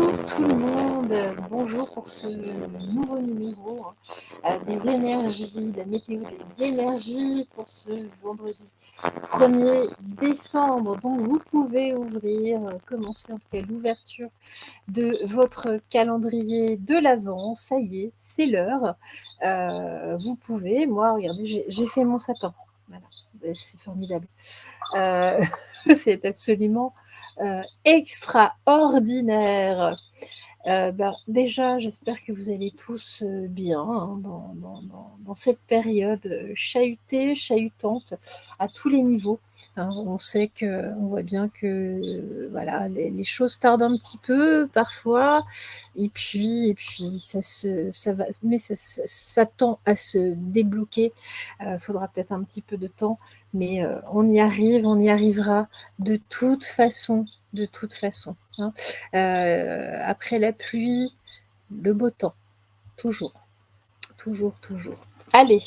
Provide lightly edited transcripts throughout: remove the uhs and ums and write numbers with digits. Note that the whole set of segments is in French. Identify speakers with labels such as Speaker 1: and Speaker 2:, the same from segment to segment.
Speaker 1: Bonjour tout le monde, bonjour pour ce nouveau numéro des énergies, la météo des énergies pour ce vendredi 1er décembre. Donc vous pouvez ouvrir, commencer en tout cas l'ouverture de votre calendrier de l'Avent. Ça y est, c'est l'heure. Vous pouvez, moi regardez, j'ai fait mon sapin. Voilà, c'est formidable. C'est absolument extraordinaire. Déjà, j'espère que vous allez tous bien hein, dans cette période chahutante à tous les niveaux. Hein. On voit bien que voilà, les choses tardent un petit peu parfois, et puis ça va, mais ça tend à se débloquer. Faudra peut-être un petit peu de temps, mais on y arrive, on y arrivera de toute façon, hein. Après la pluie, le beau temps, toujours, toujours, toujours. Allez,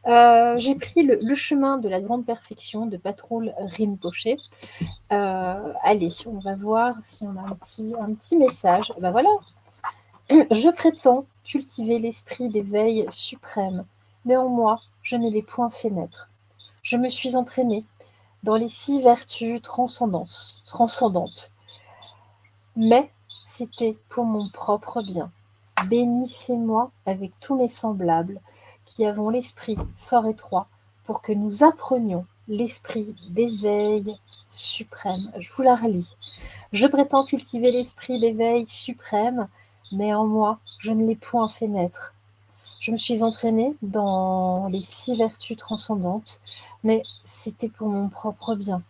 Speaker 1: j'ai pris le chemin de la grande perfection de Patrul Rinpoché. Allez, on va voir si on a un petit message. Ben voilà, je prétends cultiver l'esprit d'éveil suprême, mais en moi, je ne l'ai point fait naître. Je me suis entraînée dans les 6 vertus transcendantes, mais c'était pour mon propre bien. Bénissez-moi avec tous mes semblables qui avons l'esprit fort étroit pour que nous apprenions l'esprit d'éveil suprême. Je vous la relis. Je prétends cultiver l'esprit d'éveil suprême, mais en moi, je ne l'ai point fait naître. Je me suis entraînée dans les 6 vertus transcendantes, mais c'était pour mon propre bien.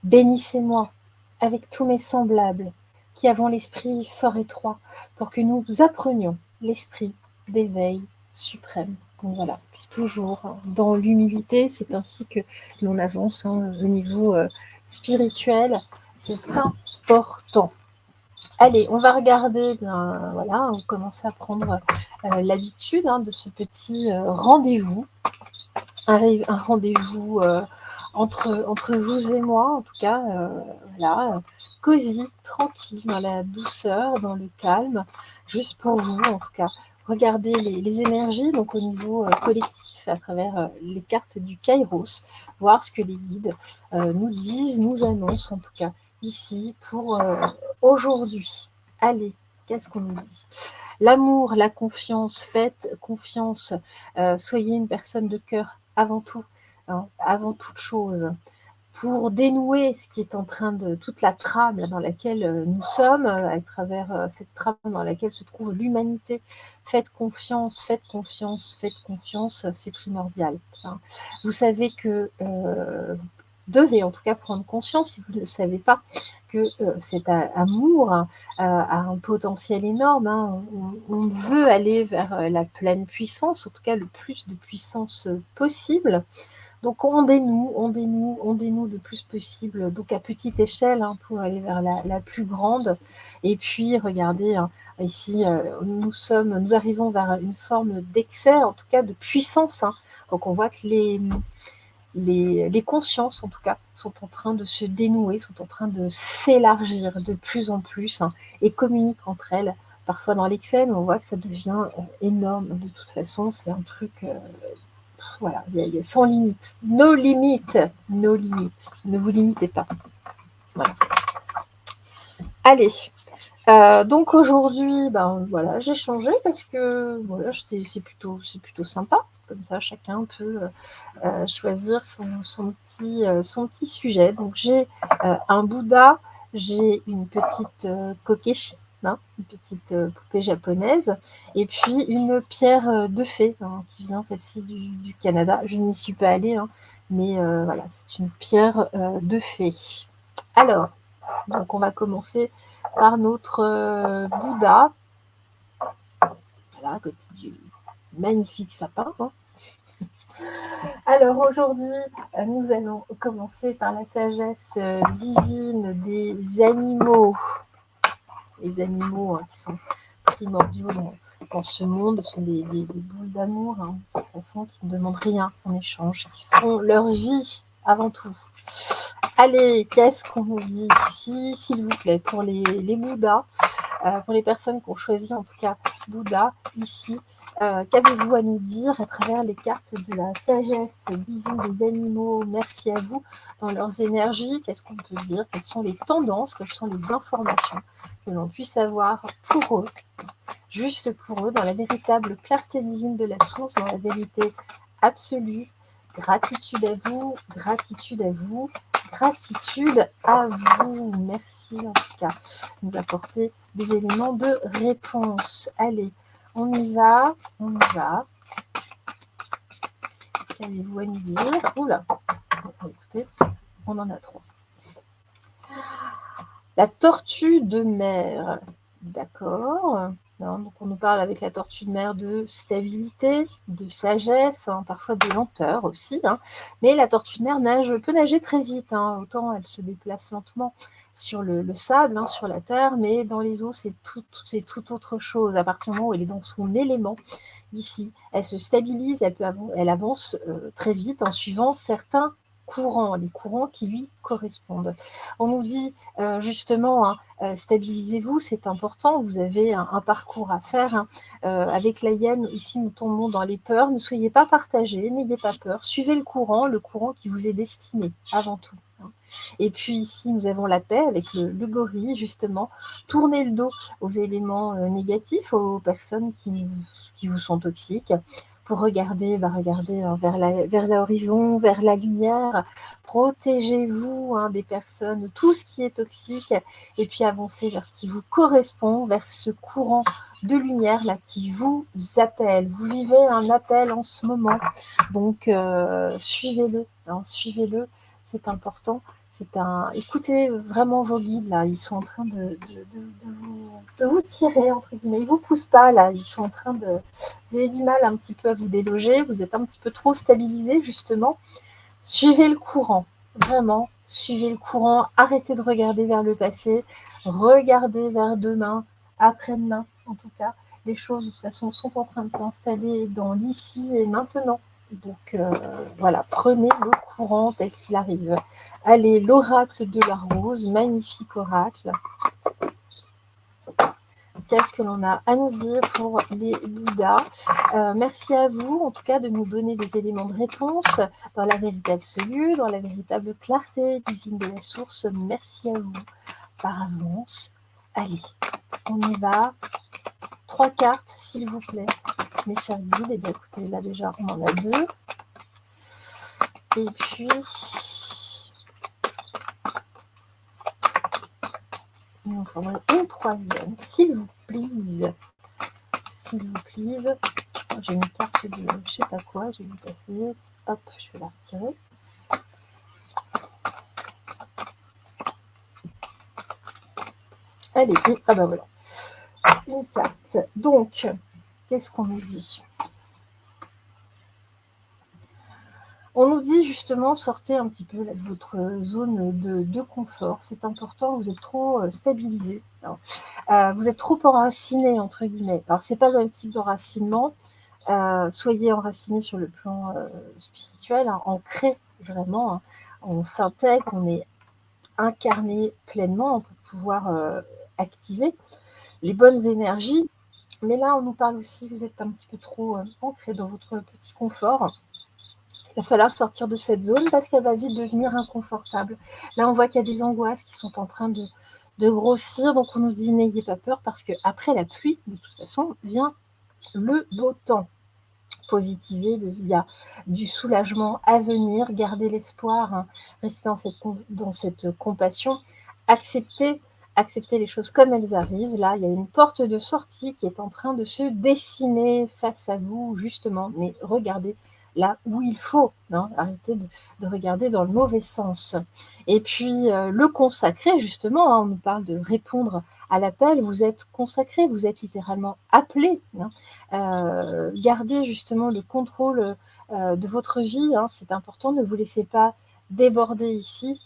Speaker 1: Bénissez-moi avec tous mes semblables qui avons l'esprit fort étroit pour que nous apprenions l'esprit d'éveil suprême. Donc voilà, puis toujours dans l'humilité, c'est ainsi que l'on avance au niveau spirituel. C'est important. Allez, on va regarder, voilà, on commence à prendre l'habitude de ce petit rendez-vous. Un rendez-vous entre vous et moi, en tout cas, voilà, cosy, tranquille, dans la douceur, dans le calme, juste pour vous, en tout cas. Regardez les énergies, donc au niveau collectif, à travers les cartes du Kairos, voir ce que les guides nous disent, nous annoncent, en tout cas, ici, pour aujourd'hui. Allez, qu'est-ce qu'on nous dit ? L'amour, la confiance, faites confiance, soyez une personne de cœur avant tout, hein, avant toute chose, pour dénouer ce qui est en train de toute la trame dans laquelle nous sommes, à travers cette trame dans laquelle se trouve l'humanité. Faites confiance, faites confiance, faites confiance, c'est primordial. Hein. Vous savez que vous devez en tout cas prendre conscience, si vous ne le savez pas, que cet amour a un potentiel énorme. Hein. On veut aller vers la pleine puissance, en tout cas le plus de puissance possible. Donc on dénoue le plus possible, donc à petite échelle pour aller vers la plus grande. Et puis regardez, ici nous arrivons vers une forme d'excès, en tout cas de puissance. Donc on voit que les consciences, en tout cas, sont en train de se dénouer, sont en train de s'élargir de plus en plus et communiquent entre elles. Parfois dans l'excès, mais on voit que ça devient énorme. De toute façon, c'est un truc, voilà, il y a sans limite. No limites, no limites. Ne vous limitez pas. Voilà. Allez. Donc aujourd'hui, voilà, j'ai changé parce que voilà, c'est plutôt sympa. Comme ça, chacun peut choisir son petit sujet. Donc j'ai un Bouddha, j'ai une petite kokeshi, une petite poupée japonaise, et puis une pierre de fée qui vient celle-ci du Canada. Je n'y suis pas allée, mais voilà, c'est une pierre de fée. Alors, donc on va commencer par notre Bouddha. Voilà, à côté du magnifique sapin. Alors aujourd'hui, nous allons commencer par la sagesse divine des animaux. Les animaux qui sont primordiaux dans ce monde sont des boules d'amour, de toute façon, qui ne demandent rien en échange, qui font leur vie avant tout. Allez, qu'est-ce qu'on nous dit ici, s'il vous plaît, pour les Bouddhas? Pour les personnes qui ont choisi en tout cas Bouddha ici, qu'avez-vous à nous dire à travers les cartes de la sagesse divine des animaux? Merci à vous dans leurs énergies. Qu'est-ce qu'on peut dire? Quelles sont les tendances? Quelles sont les informations que l'on puisse avoir pour eux, juste pour eux, dans la véritable clarté divine de la source, dans la vérité absolue? Gratitude à vous, gratitude à vous, gratitude à vous. Merci en tout cas de nous apporter des éléments de réponse. Allez, on y va, on y va. Qu'avez-vous à nous dire? Oula, écoutez, on en a trois. La tortue de mer, d'accord. Donc on nous parle avec la tortue de mer de stabilité, de sagesse, parfois de lenteur aussi. Mais la tortue de mer peut nager très vite. Autant elle se déplace lentement sur le sable, sur la terre, mais dans les eaux, c'est tout autre chose. À partir du moment où elle est dans son élément, ici, elle se stabilise, elle avance très vite en suivant certains courants, les courants qui lui correspondent. On nous dit justement, stabilisez-vous, c'est important, vous avez un parcours à faire. Avec la hyène, ici nous tombons dans les peurs, ne soyez pas partagés, n'ayez pas peur, suivez le courant qui vous est destiné avant tout. Et puis ici, nous avons la paix avec le gorille, justement. Tournez le dos aux éléments négatifs, aux personnes qui vous sont toxiques, pour regarder vers l'horizon, vers la lumière. Protégez-vous des personnes, tout ce qui est toxique, et puis avancez vers ce qui vous correspond, vers ce courant de lumière là qui vous appelle. Vous vivez un appel en ce moment, donc suivez-le, suivez-le, c'est important. Écoutez vraiment vos guides là, ils sont en train de vous tirer entre guillemets, ils vous poussent pas là, ils sont en train de, vous avez du mal un petit peu à vous déloger, vous êtes un petit peu trop stabilisé justement. Suivez le courant, vraiment, suivez le courant, arrêtez de regarder vers le passé, regardez vers demain, après-demain en tout cas. Les choses de toute façon sont en train de s'installer dans l'ici et maintenant. Donc voilà, prenez le courant tel qu'il arrive. Allez, l'oracle de la rose, magnifique oracle. Qu'est-ce que l'on a à nous dire pour les Bouddhas? Merci à vous, en tout cas, de nous donner des éléments de réponse dans la vérité absolue, dans la véritable clarté divine de la source. Merci à vous par avance. Allez, on y va. 3 cartes, s'il vous plaît, mes chers guides. Et bien, écoutez, là déjà, on en a 2. Et puis, il en faudrait une 3e, s'il vous plaît. S'il vous plaît. J'ai une carte de je sais pas quoi, j'ai vu passer. Hop, je vais la retirer. Allez, ah bah voilà. Une carte. Donc, qu'est-ce qu'on nous dit? On nous dit justement, sortez un petit peu là, de votre zone de confort. C'est important, vous êtes trop stabilisé. Vous êtes trop enraciné, entre guillemets. Alors, c'est pas le même type d'enracinement. Soyez enraciné sur le plan spirituel, ancré vraiment. On s'intègre, on est incarné pleinement pour pouvoir activer les bonnes énergies. Mais là, on nous parle aussi, vous êtes un petit peu trop ancré dans votre petit confort. Il va falloir sortir de cette zone parce qu'elle va vite devenir inconfortable. Là, on voit qu'il y a des angoisses qui sont en train de grossir. Donc, on nous dit n'ayez pas peur parce qu'après la pluie, de toute façon, vient le beau temps. Positiver, il y a du soulagement à venir, gardez l'espoir, restez dans cette compassion, acceptez les choses comme elles arrivent. Là, il y a une porte de sortie qui est en train de se dessiner face à vous, justement, mais regardez là où il faut, arrêtez de regarder dans le mauvais sens. Et puis, le consacré, justement, on nous parle de répondre à l'appel, vous êtes consacré, vous êtes littéralement appelé. Gardez justement le contrôle de votre vie, c'est important, ne vous laissez pas déborder ici.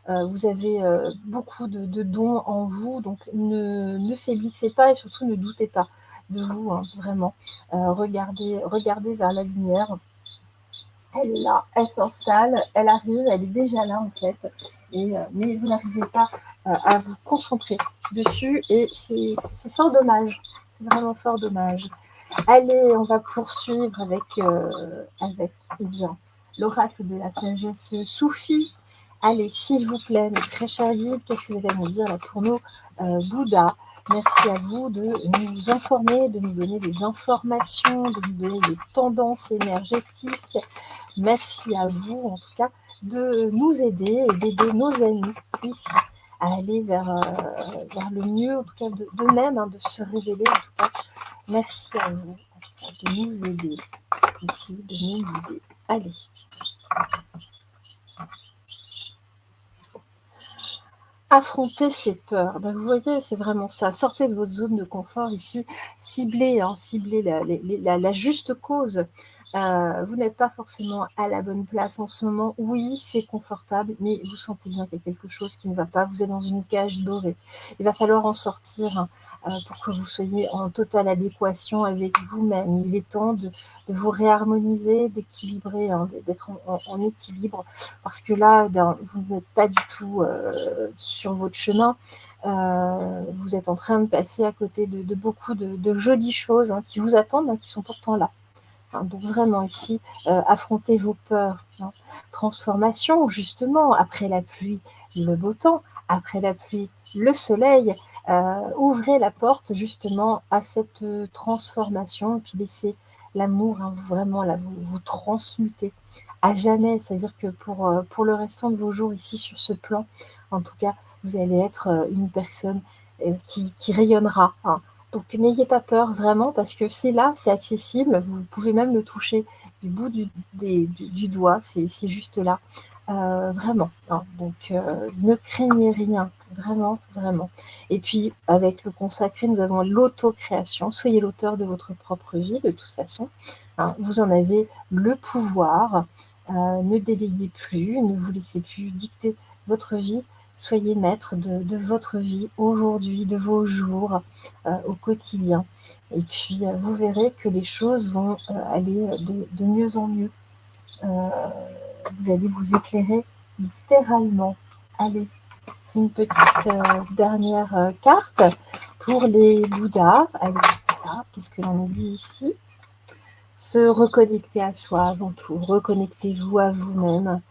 Speaker 1: Vous avez beaucoup de dons en vous, donc ne faiblissez pas et surtout ne doutez pas de vous, vraiment. Regardez vers la lumière. Elle est là, elle s'installe, elle arrive, elle est déjà là en fait. mais vous n'arrivez pas à vous concentrer dessus et c'est fort dommage. C'est vraiment fort dommage. Allez, on va poursuivre avec eh bien, l'oracle de la sagesse soufie. Allez, s'il vous plaît, mes très chers guides, qu'est-ce que vous allez me dire là pour nous, Bouddha? Merci à vous de nous informer, de nous donner des informations, de nous donner des tendances énergétiques. Merci à vous, en tout cas, de nous aider et d'aider nos amis ici à aller vers le mieux, en tout cas d'eux-mêmes, de se révéler. En tout cas, merci à vous de nous aider ici, de nous guider. Allez. Affronter ses peurs. Ben, vous voyez, c'est vraiment ça. Sortez de votre zone de confort ici. Ciblez, ciblez la juste cause. Vous n'êtes pas forcément à la bonne place en ce moment. Oui, c'est confortable, mais vous sentez bien qu'il y a quelque chose qui ne va pas. Vous êtes dans une cage dorée. Il va falloir en sortir pour que vous soyez en totale adéquation avec vous-même. Il est temps de vous réharmoniser, d'équilibrer, d'être en équilibre, parce que là, vous n'êtes pas du tout sur votre chemin. Vous êtes en train de passer à côté de beaucoup de jolies choses qui vous attendent, qui sont pourtant là. Donc vraiment ici, affrontez vos peurs. Transformation, justement, après la pluie, le beau temps, après la pluie, le soleil. Ouvrez la porte justement à cette transformation et puis laissez l'amour vraiment là, vous transmuter à jamais. C'est-à-dire que pour le restant de vos jours ici sur ce plan, en tout cas, vous allez être une personne qui rayonnera. Donc n'ayez pas peur vraiment parce que c'est là, c'est accessible. Vous pouvez même le toucher du bout du doigt, c'est juste là. Vraiment. Donc ne craignez rien, vraiment, vraiment. Et puis avec le consacré, nous avons l'autocréation. Soyez l'auteur de votre propre vie de toute façon. Vous en avez le pouvoir. Ne délayez plus, ne vous laissez plus dicter votre vie. Soyez maître de votre vie aujourd'hui, de vos jours, au quotidien. Et puis, vous verrez que les choses vont aller de mieux en mieux. Vous allez vous éclairer littéralement. Allez, une petite dernière carte pour les Bouddhas. Allez, voilà, qu'est-ce que l'on nous dit ici? Se reconnecter à soi avant tout. Reconnectez-vous à vous-même.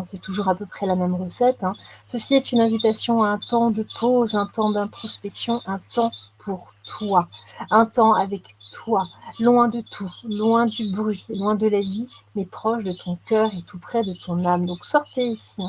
Speaker 1: C'est toujours à peu près la même recette. Ceci est une invitation à un temps de pause, un temps d'introspection, un temps pour toi, un temps avec toi, loin de tout, loin du bruit, loin de la vie, mais proche de ton cœur et tout près de ton âme. Donc sortez ici,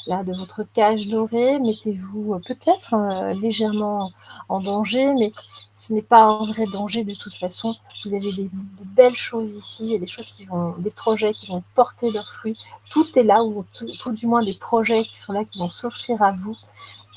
Speaker 1: là, de votre cage dorée, mettez-vous peut-être légèrement en danger, mais ce n'est pas un vrai danger de toute façon. Vous avez de belles choses ici, et des projets qui vont porter leurs fruits. Tout est là, ou tout du moins des projets qui sont là, qui vont s'offrir à vous.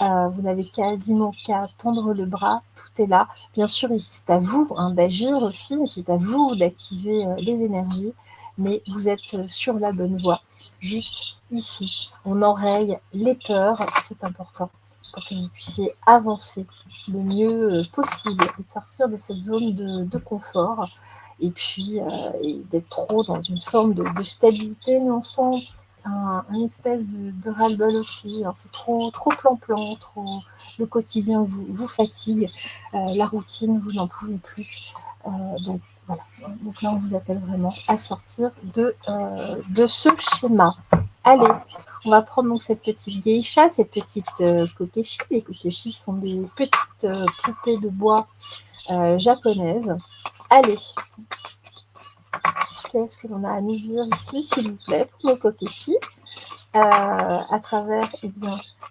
Speaker 1: Vous n'avez quasiment qu'à tendre le bras, tout est là. Bien sûr, c'est à vous d'agir aussi, c'est à vous d'activer les énergies, mais vous êtes sur la bonne voie. Juste ici, on enraye les peurs, c'est important, pour que vous puissiez avancer le mieux possible et sortir de cette zone de confort et puis d'être trop dans une forme de stabilité, mais on sent un espèce de ras-le-bol aussi. C'est trop plan-plan, le quotidien vous fatigue, la routine, vous n'en pouvez plus. Donc voilà. Donc là, on vous appelle vraiment à sortir de ce schéma. Allez, on va prendre donc cette petite geisha, cette petite kokeshi. Les kokeshi sont des petites poupées de bois japonaises. Allez, qu'est-ce que l'on a à nous dire ici, s'il vous plaît, pour nos kokeshi, à travers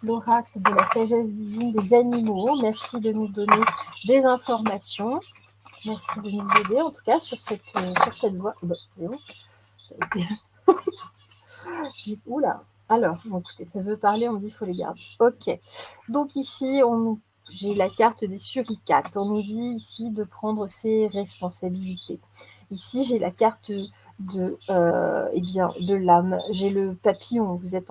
Speaker 1: l'oracle de la sagesse divine des animaux. Merci de nous donner des informations. Merci de nous aider, en tout cas, sur cette voie. Ça a été... Oula. Alors, bon, écoutez, ça veut parler, on me dit qu'il faut les garder. Ok. Donc ici, j'ai la carte des suricates. On nous dit ici de prendre ses responsabilités. Ici, j'ai la carte de l'âme. J'ai le papillon. Vous êtes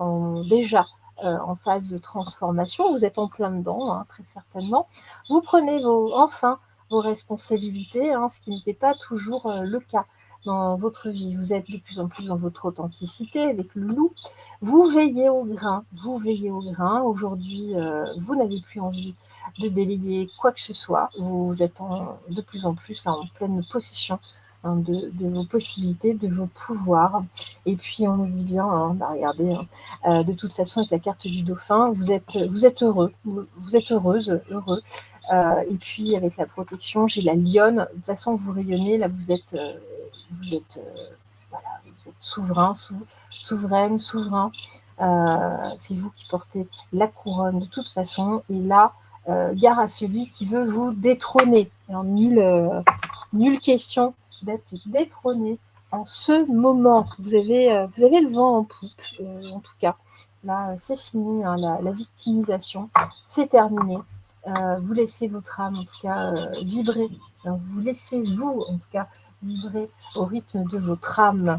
Speaker 1: déjà en phase de transformation. Vous êtes en plein dedans, très certainement. Vous prenez enfin vos responsabilités, ce qui n'était pas toujours le cas dans votre vie. Vous êtes de plus en plus dans votre authenticité avec le loup. Vous veillez au grain, vous veillez au grain. Aujourd'hui, vous n'avez plus envie de déléguer quoi que ce soit. Vous êtes de plus en plus là, en pleine possession de vos possibilités, de vos pouvoirs. Et puis on nous dit bien, regardez, de toute façon avec la carte du dauphin, vous êtes heureux, vous êtes heureuse, heureux. Et puis avec la protection, j'ai la lionne. De toute façon, vous rayonnez, là vous êtes voilà, vous êtes souveraine, souverain. C'est vous qui portez la couronne de toute façon. Et là, gare à celui qui veut vous détrôner. Alors, nulle question d'être détrôné en ce moment. Vous avez le vent en poupe, en tout cas. Là, c'est fini, hein, la victimisation, c'est terminé. Vous laissez votre âme, en tout cas, vibrer. Vous laissez, vous, en tout cas, vibrer au rythme de votre âme,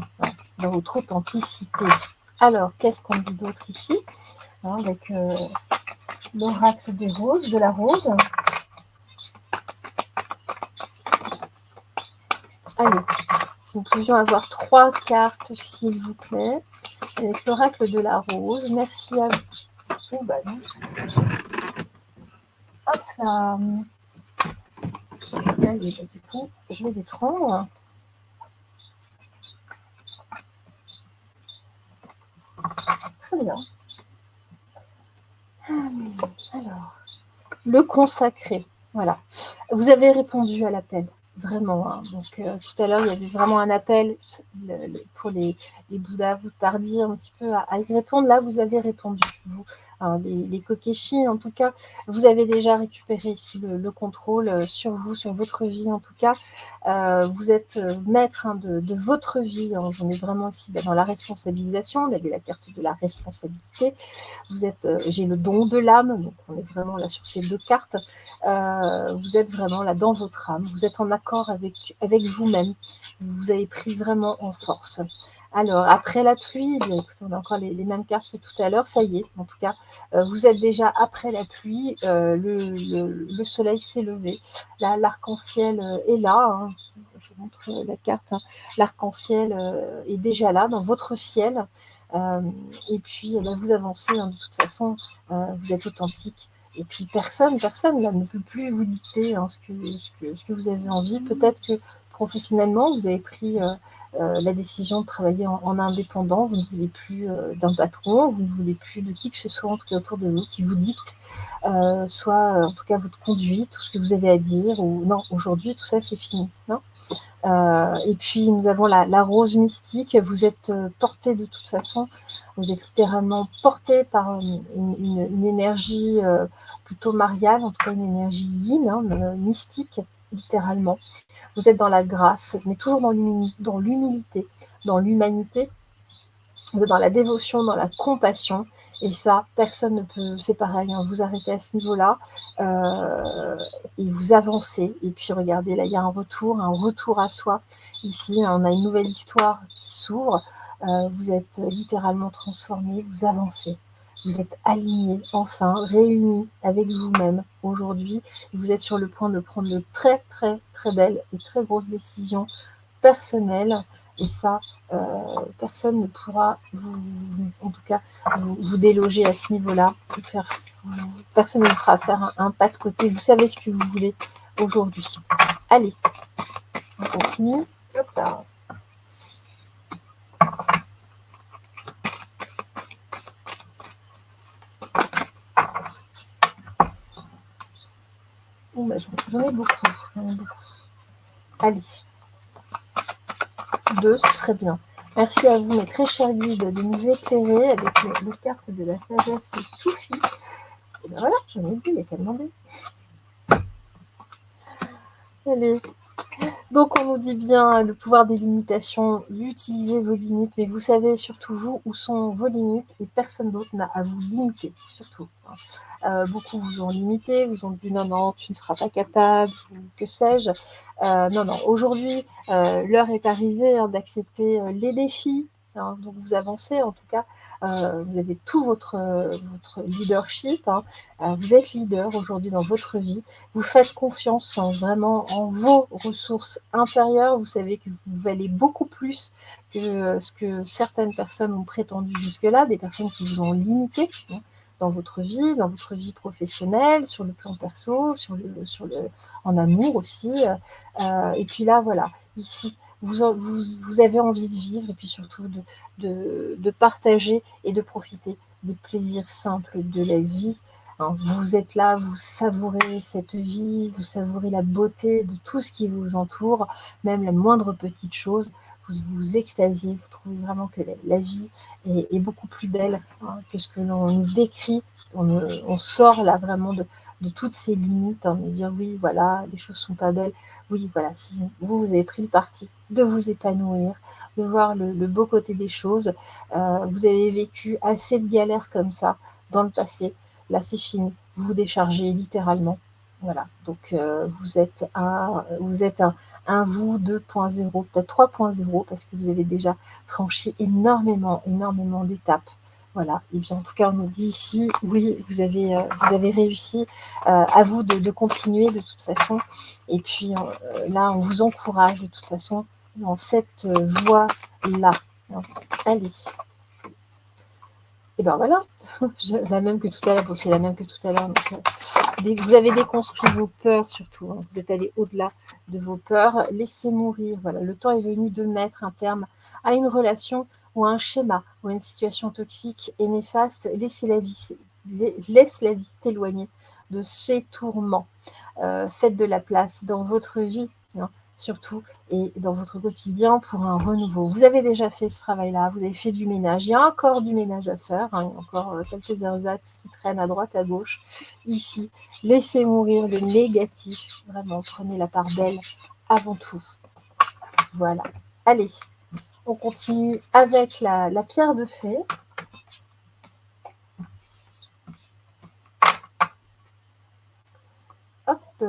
Speaker 1: dans votre authenticité. Alors, qu'est-ce qu'on dit d'autre ici, avec l'oracle des roses, de la rose. Allez, si nous pouvions avoir 3 cartes, s'il vous plaît, avec l'oracle de la rose. Merci à vous. Oh, bah non. Hop là. Allez, bah, du coup, je vais les prendre. Très bien. Alors, le consacré. Voilà. Vous avez répondu à l'appel. Vraiment. Hein. Donc, tout à l'heure, il y avait vraiment un appel pour les Bouddhas. Vous tardiez un petit peu à y répondre. Là, vous avez répondu. Vous, hein, les Kokeshi, en tout cas, vous avez déjà récupéré ici le contrôle sur vous, sur votre vie, en tout cas. Vous êtes maître de votre vie. Hein. On est vraiment ici dans la responsabilisation. Vous avez la carte de la responsabilité. Vous êtes, j'ai le don de l'âme, donc on est vraiment là sur ces 2 cartes. Vous êtes vraiment là dans votre âme, vous êtes en accord avec vous-même, vous avez pris vraiment en force. Alors, après la pluie, bien, écoutez, on a encore les mêmes cartes que tout à l'heure, ça y est, en tout cas, vous êtes déjà après la pluie, le soleil s'est levé, là, l'arc-en-ciel est là, hein. Je vous montre la carte, hein. L'arc-en-ciel est déjà là, dans votre ciel, et puis là, vous avancez, hein, de toute façon, vous êtes authentique. Et puis personne là, ne peut plus vous dicter, hein, ce que vous avez envie. Peut-être que professionnellement, vous avez pris la décision de travailler en indépendant. Vous ne voulez plus d'un patron, vous ne voulez plus de qui que ce soit, en tout cas autour de vous, qui vous dicte, soit en tout cas votre conduite, tout ce que vous avez à dire. Ou non, aujourd'hui, tout ça, c'est fini. Non. Et puis nous avons la rose mystique. Vous êtes porté de toute façon, vous êtes littéralement porté par une énergie plutôt mariale, en tout cas une énergie yin, hein, mystique, littéralement. Vous êtes dans la grâce, mais toujours dans l'humilité, dans l'humanité. Vous êtes dans la dévotion, dans la compassion. Et ça, personne ne peut, c'est pareil, hein, vous arrêtez à ce niveau-là et vous avancez. Et puis regardez, là, il y a un retour à soi. Ici, on a une nouvelle histoire qui s'ouvre. Vous êtes littéralement transformé, vous avancez. Vous êtes aligné, enfin, réunis avec vous-même aujourd'hui. Vous êtes sur le point de prendre de très, très, très belles et très grosses décisions personnelles. Et ça, personne ne pourra en tout cas, vous déloger à ce niveau-là. Personne ne vous fera faire un pas de côté. Vous savez ce que vous voulez aujourd'hui. Allez, on continue. Hop là. Bon, bah, j'en ai beaucoup. Allez. 2, ce serait bien. Merci à vous, mes très chers guides, de nous éclairer avec les cartes de la sagesse soufie. Et ben voilà, j'en ai vu, il n'y a qu'à demander. Allez. Donc, on nous dit bien le pouvoir des limitations, utilisez vos limites, mais vous savez surtout vous où sont vos limites et personne d'autre n'a à vous limiter, surtout. Beaucoup vous ont limité, vous ont dit non, tu ne seras pas capable, ou que sais-je. Non, aujourd'hui, l'heure est arrivée d'accepter les défis. Hein, donc, vous avancez en tout cas vous avez tout votre leadership, hein. Vous êtes leader aujourd'hui dans votre vie. Vous faites confiance vraiment en vos ressources intérieures. Vous savez que vous valez beaucoup plus que ce que certaines personnes ont prétendu jusque-là, des personnes qui vous ont limité, hein, dans votre vie professionnelle, sur le plan perso, en amour aussi. Et puis là, voilà, ici, vous avez envie de vivre et puis surtout de partager et de profiter des plaisirs simples de la vie. Hein. Vous êtes là, vous savourez cette vie, vous savourez la beauté de tout ce qui vous entoure, même la moindre petite chose. Vous vous extasiez, vous trouvez vraiment que la vie est beaucoup plus belle, hein, que ce que l'on nous décrit. On sort là vraiment de toutes ces limites, hein, de dire oui, voilà, les choses sont pas belles. Oui, voilà, si vous avez pris le parti de vous épanouir, de voir le beau côté des choses, vous avez vécu assez de galères comme ça dans le passé. Là, c'est fini. Vous vous déchargez littéralement. Voilà. Donc, vous êtes un vous 2.0, peut-être 3.0, parce que vous avez déjà franchi énormément d'étapes. Voilà. Et bien, en tout cas, on nous dit ici, oui, vous avez réussi. À vous de continuer de toute façon. Et puis, là, on vous encourage de toute façon dans cette voie-là. Allez. Et ben voilà, la même que tout à l'heure. Bon, c'est la même que tout à l'heure. Vous avez déconstruit vos peurs surtout. Hein. Vous êtes allé au-delà de vos peurs. Laissez mourir. Voilà, le temps est venu de mettre un terme à une relation ou à un schéma ou à une situation toxique et néfaste. Laisse la vie t'éloigner de ces tourments. Faites de la place dans votre vie, hein, surtout, et dans votre quotidien pour un renouveau. Vous avez déjà fait ce travail-là, vous avez fait du ménage. Il y a encore du ménage à faire, hein, il y a encore quelques ersatz qui traînent à droite, à gauche. Ici, laissez mourir le négatif. Vraiment, prenez la part belle avant tout. Voilà. Allez, on continue avec la pierre de fée. Hop,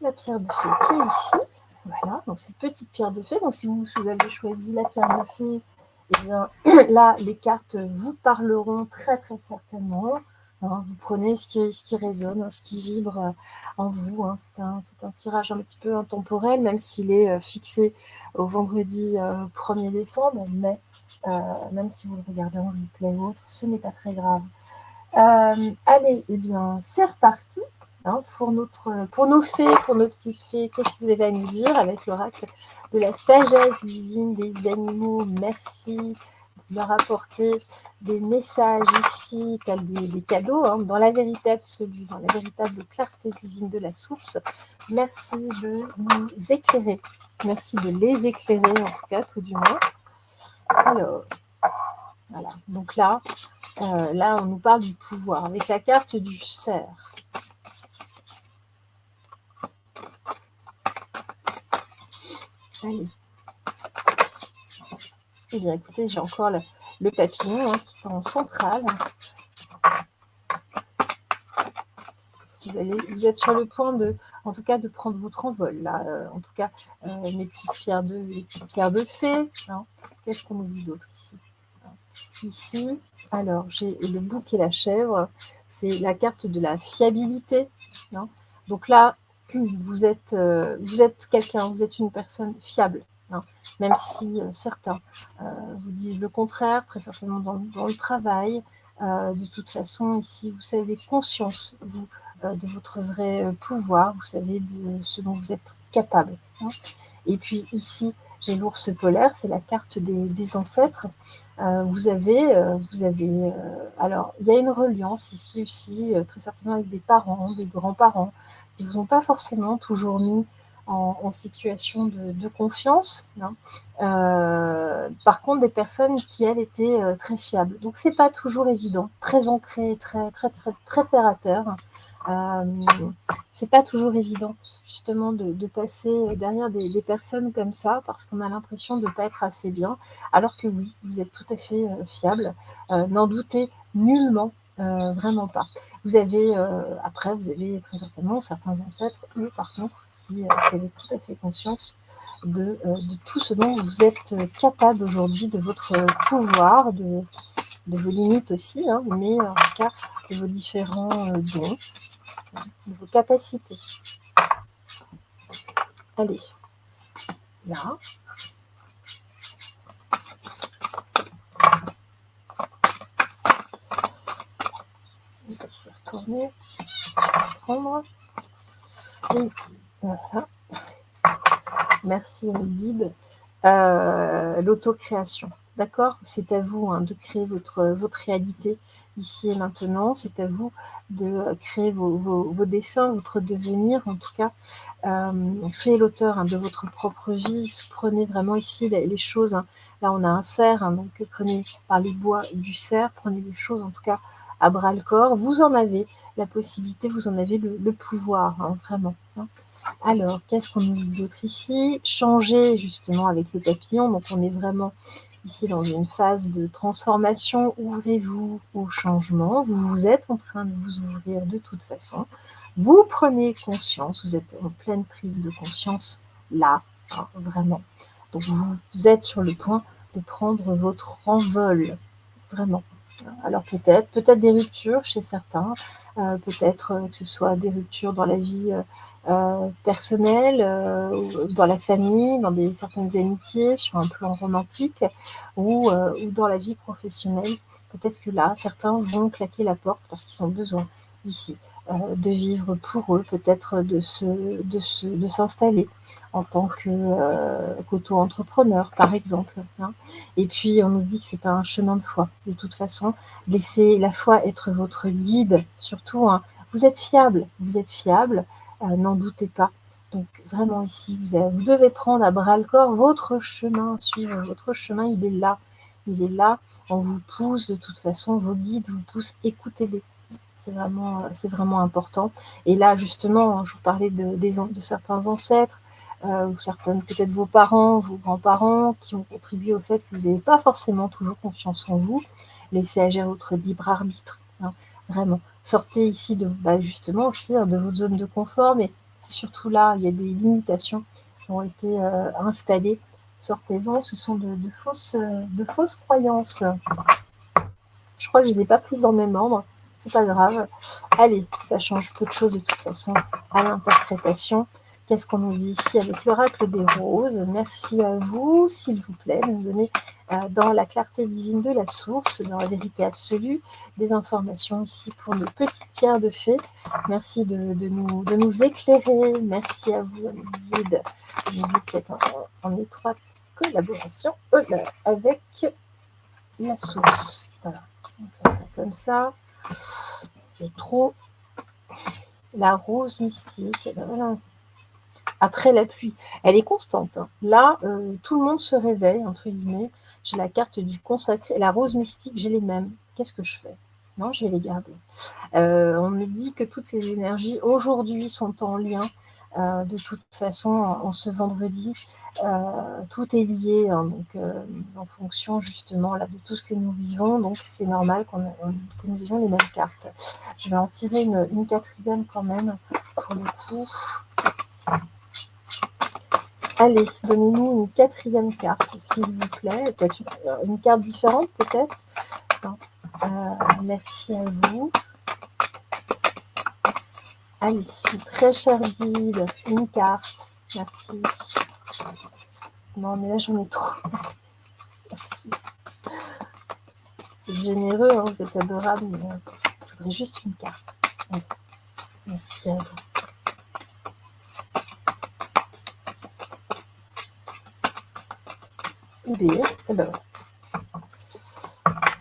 Speaker 1: la pierre de fée qui est ici. Voilà, donc cette petite pierre de fée. Donc si vous avez choisi la pierre de fée, eh bien là, les cartes vous parleront très très certainement. Hein, vous prenez ce qui résonne, hein, ce qui vibre en vous. Hein. C'est un tirage un petit peu intemporel, même s'il est fixé au vendredi 1er décembre. Mais même si vous le regardez en replay ou autre, ce n'est pas très grave. Allez, eh bien, c'est reparti. Hein, pour nos fées, pour nos petites fées, qu'est-ce que vous avez à nous dire avec l'oracle de la sagesse divine des animaux? Merci de leur apporter des messages ici, tels des cadeaux, hein, dans la véritable absolue, dans la véritable clarté divine de la source. Merci de nous éclairer. Merci de les éclairer, en tout cas, tout du moins. Alors, voilà. Donc là, on nous parle du pouvoir avec la carte du cerf. Allez. Eh bien, écoutez, j'ai encore le papillon, hein, qui est en centrale. Vous êtes sur le point en tout cas, de prendre votre envol, là. En tout cas, les petites pierres de fée. Hein. Qu'est-ce qu'on nous dit d'autre ici? Ici, alors, j'ai le bouc et la chèvre. C'est la carte de la fiabilité. Hein. Donc là, vous êtes quelqu'un, vous êtes une personne fiable. Hein. Même si certains vous disent le contraire, très certainement dans le travail. De toute façon, ici, vous avez conscience, vous, de votre vrai pouvoir, vous savez de ce dont vous êtes capable. Hein. Et puis ici, j'ai l'ours polaire, c'est la carte des ancêtres. Vous avez alors, il y a une reliance ici aussi, très certainement avec des parents, des grands-parents, qui ne vous ont pas forcément toujours mis en situation de confiance. Hein. Par contre, des personnes qui, elles, étaient très fiables. Donc, c'est pas toujours évident, très ancré, très, très, très, très terre à terre. C'est pas toujours évident, justement, de passer derrière des personnes comme ça, parce qu'on a l'impression de ne pas être assez bien, alors que oui, vous êtes tout à fait fiable. N'en doutez nullement, vraiment pas. Après, vous avez très certainement certains ancêtres, eux, par contre, qui avaient tout à fait conscience de tout ce dont vous êtes capable aujourd'hui, de votre pouvoir, de vos limites aussi, hein, mais en tout cas de vos différents dons, de vos capacités. Allez, là. On va se retourner, prendre. Et voilà. Merci, mes guides. L'autocréation. D'accord? C'est à vous de créer votre réalité ici et maintenant. C'est à vous de créer vos dessins, votre devenir. En tout cas, soyez l'auteur de votre propre vie. Prenez vraiment ici les choses. Là, on a un cerf, donc prenez par les bois du cerf. Prenez les choses, en tout cas, à bras le corps. Vous en avez la possibilité, vous en avez le pouvoir, vraiment. Alors, qu'est-ce qu'on nous dit d'autre ici? Changer justement avec le papillon. Donc, on est vraiment ici dans une phase de transformation. Ouvrez-vous au changement. Vous êtes en train de vous ouvrir de toute façon. Vous prenez conscience. Vous êtes en pleine prise de conscience là, vraiment. Donc, vous êtes sur le point de prendre votre envol, vraiment. Alors peut-être des ruptures chez certains, peut-être que ce soit des ruptures dans la vie personnelle, dans la famille, dans certaines amitiés, sur un plan romantique, ou dans la vie professionnelle. Peut-être que là, certains vont claquer la porte parce qu'ils ont besoin ici de vivre pour eux, peut-être de s'installer en tant qu'auto-entrepreneur, par exemple. Et puis, on nous dit que c'est un chemin de foi. De toute façon, laissez la foi être votre guide. Surtout, vous êtes fiable. N'en doutez pas. Donc, vraiment, ici, vous devez prendre à bras-le-corps votre chemin, suivre votre chemin. Il est là. Il est là. On vous pousse, de toute façon, vos guides vous poussent. Écoutez-les. C'est vraiment important. Et là, justement, je vous parlais de certains ancêtres, ou certaines, peut-être vos parents, vos grands-parents, qui ont contribué au fait que vous n'avez pas forcément toujours confiance en vous. Laissez agir votre libre arbitre, vraiment. Sortez ici justement aussi de votre zone de confort, mais surtout là, il y a des limitations qui ont été installées. Sortez-en, ce sont de fausses croyances. Je crois que je ne les ai pas prises dans mes membres. C'est pas grave. Allez, ça change peu de choses de toute façon à l'interprétation. Qu'est-ce qu'on nous dit ici avec l'oracle des roses? Merci à vous, s'il vous plaît, de nous donner dans la clarté divine de la source, dans la vérité absolue, des informations ici pour nos petites pierres de fée. Merci de nous éclairer. Merci à vous, amis guides. Je vous êtes en étroite collaboration avec la source. Voilà. On fait ça comme ça. Et trop. La rose mystique. Voilà. Après la pluie. Elle est constante. Là, tout le monde se réveille, entre guillemets. J'ai la carte du consacré. La rose mystique, j'ai les mêmes. Qu'est-ce que je fais? Non, je vais les garder. On me dit que toutes ces énergies, aujourd'hui, sont en lien. De toute façon, en ce vendredi, tout est lié, donc en fonction justement là, de tout ce que nous vivons. Donc c'est normal que nous vivions les mêmes cartes. Je vais en tirer une quatrième quand même, pour le coup. Allez, donnez-nous une quatrième carte, s'il vous plaît. Peut-être une carte différente, peut-être. Merci à vous. Allez, très cher guide, une carte. Merci. Non, mais là, j'en ai trop. Merci. C'est généreux, vous êtes adorable, mais je voudrais juste une carte. Ouais. Merci à vous. Et ben,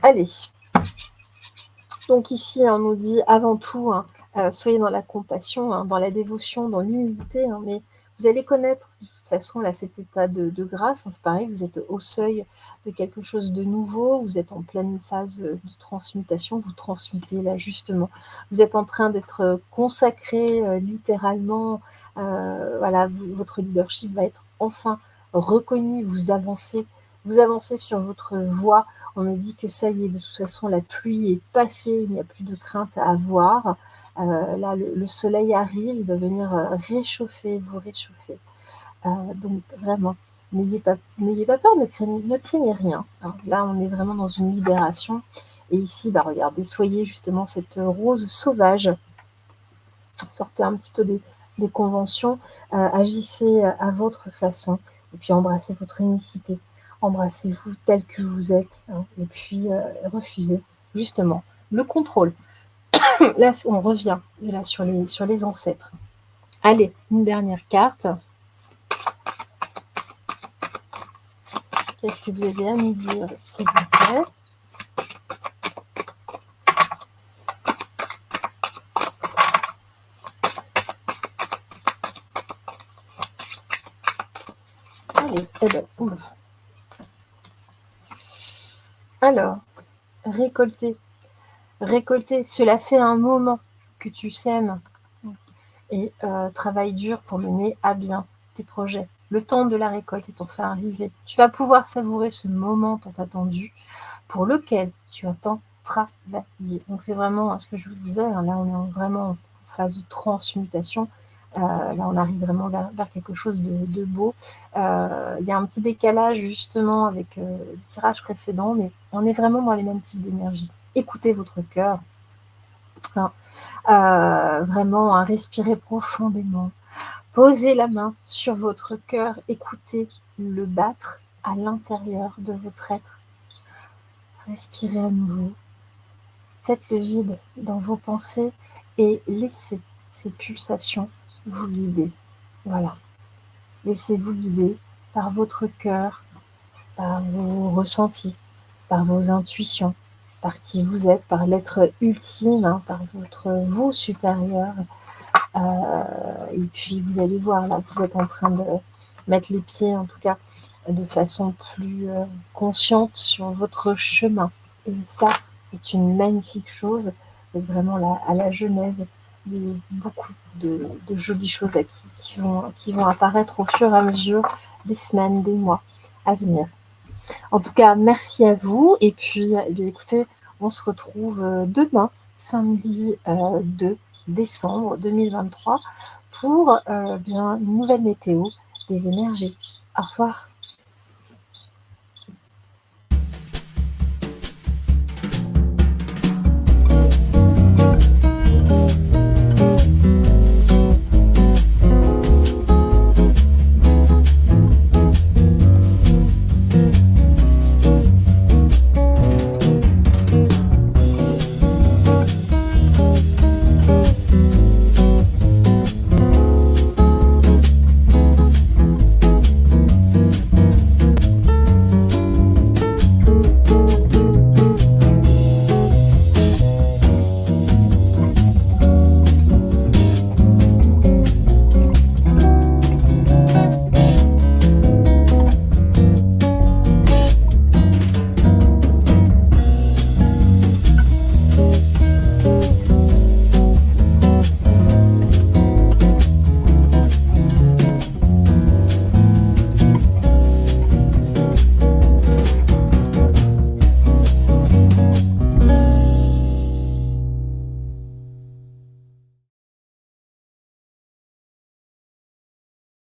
Speaker 1: allez. Donc ici, on nous dit avant tout, soyez dans la compassion, dans la dévotion, dans l'humilité, mais vous allez connaître de toute façon là cet état de grâce. C'est pareil, vous êtes au seuil de quelque chose de nouveau, vous êtes en pleine phase de transmutation, vous transmutez là justement. Vous êtes en train d'être consacré littéralement, voilà, votre leadership va être enfin reconnu, vous avancez sur votre voie. On me dit que ça y est, de toute façon, la pluie est passée, il n'y a plus de crainte à avoir. Là, le soleil arrive, il va venir réchauffer, vous réchauffer. Donc vraiment, n'ayez pas peur, ne craignez rien, hein. Là, on est vraiment dans une libération et ici, bah, regardez, soyez justement cette rose sauvage. Sortez un petit peu des conventions, agissez à votre façon et puis embrassez votre unicité. Embrassez-vous tel que vous êtes, hein, et puis, refusez justement le contrôle. Là, on revient là sur les ancêtres. Allez, une dernière carte. Qu'est-ce que vous avez à nous dire, s'il vous plaît? Allez, eh ben, alors, récolter. Récolter, cela fait un moment que tu sèmes et travaille dur pour mener à bien tes projets. Le temps de la récolte est enfin arrivé. Tu vas pouvoir savourer ce moment tant attendu pour lequel tu entends travailler. Donc c'est vraiment ce que je vous disais, hein, là on est vraiment en phase de transmutation. Là on arrive vraiment vers quelque chose de beau. Il y a un petit décalage justement avec le tirage précédent, mais on est vraiment dans les mêmes types d'énergie. Écoutez votre cœur, hein, vraiment, hein, respirez profondément. Posez la main sur votre cœur, écoutez le battre à l'intérieur de votre être. Respirez à nouveau. Faites le vide dans vos pensées et laissez ces pulsations vous guider. Voilà. Laissez-vous guider par votre cœur, par vos ressentis, par vos intuitions, par qui vous êtes, par l'être ultime, hein, par votre vous supérieur. Et puis vous allez voir, là, vous êtes en train de mettre les pieds, en tout cas, de façon plus consciente sur votre chemin. Et ça, c'est une magnifique chose. Et vraiment, là, à la genèse, il y a beaucoup de jolies choses qui vont apparaître au fur et à mesure des semaines, des mois à venir. En tout cas, merci à vous. Et puis, eh bien, écoutez, on se retrouve demain, samedi 2 décembre 2023, pour bien une nouvelle météo des énergies. Au revoir.